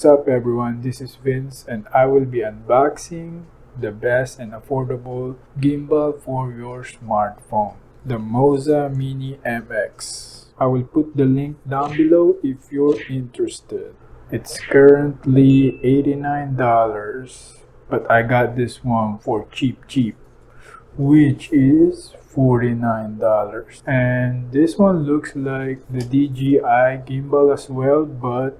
What's up everyone, this is Vince and I will be unboxing the best and affordable gimbal for your smartphone, the Moza Mini MX. I will put the link down below if you're interested. It's currently $89, but I got this one for cheap, which is $49. And this one looks like the DJI gimbal as well, but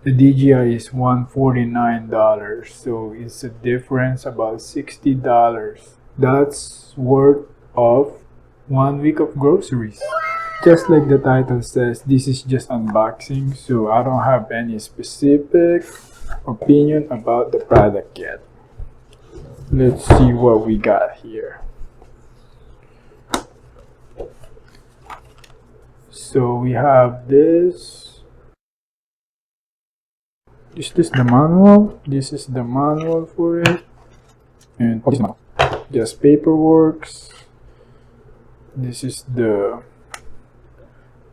the DJI is $149, so it's a difference about $60. That's worth of 1 week of groceries. Just like the title says, this is just unboxing, so I don't have any specific opinion about the product yet. Let's see what we got here. So we have this. Is this the manual? This is the manual for it. And just paperwork. This is the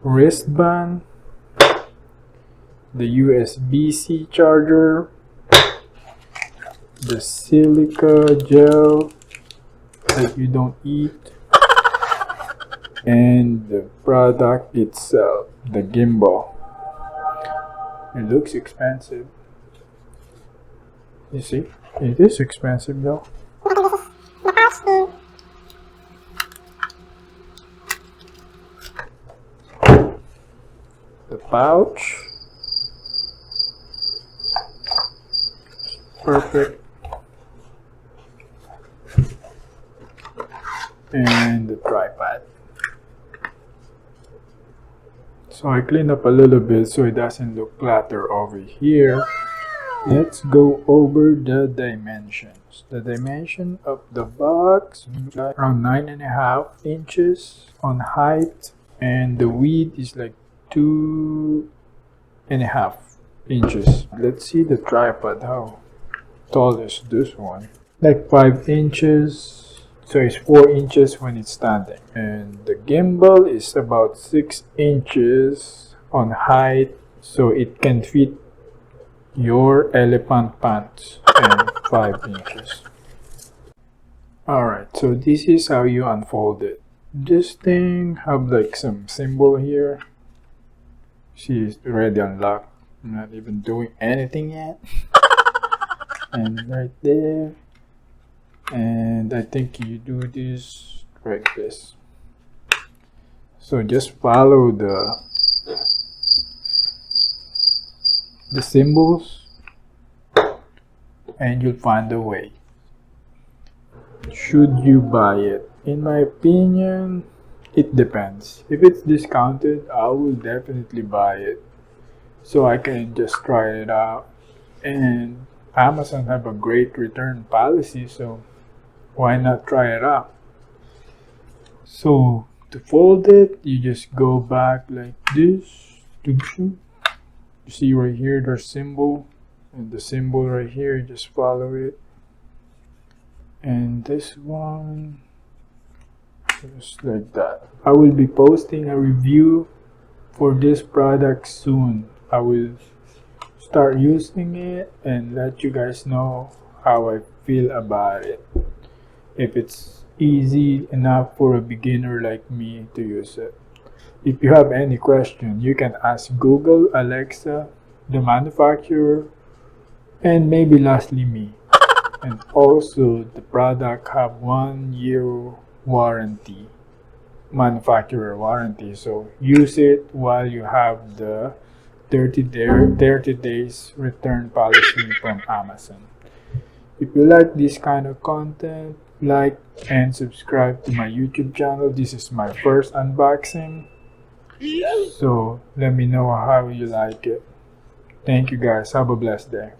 wristband, the USB-C charger, the silica gel that you don't eat, and the product itself, the gimbal. It looks expensive. You see, it is expensive though. The pouch, perfect, and the tripod. So I clean up a little bit so it doesn't look cluttered over here. Let's go over the dimensions. The dimension of the box is like around 9.5 inches on height, and the width is like 2.5 inches. Let's see the tripod. How tall is this one? Like 5 inches. So it's 4 inches when it's standing. And the gimbal is about 6 inches on height, so it can fit your elephant pants, and 5 inches. Alright, so this is how you unfold it. This thing have like some symbol here. She's already unlocked. I'm not even doing anything yet. And right there. And I think you do this like this. So just follow the symbols and you'll find a way. Should you buy it? In my opinion, it depends. If it's discounted, I will definitely buy it so I can just try it out. And Amazon have a great return policy, so why not try it out? So to fold it, you just go back like this. You see right here there's symbol, and the symbol right here, you just follow it. And this one, just like that. I will be posting a review for this product soon. I will start using it and let you guys know how I feel about it. If it's easy enough for a beginner like me to use it. If you have any question, you can ask Google, Alexa, the manufacturer, and maybe lastly me. And also the product have 1 year warranty, manufacturer warranty, so use it while you have the 30 days return policy from Amazon. If you like this kind of content, like and subscribe to my YouTube channel. This is my first unboxing, so let me know how you like it. Thank you guys, have a blessed day.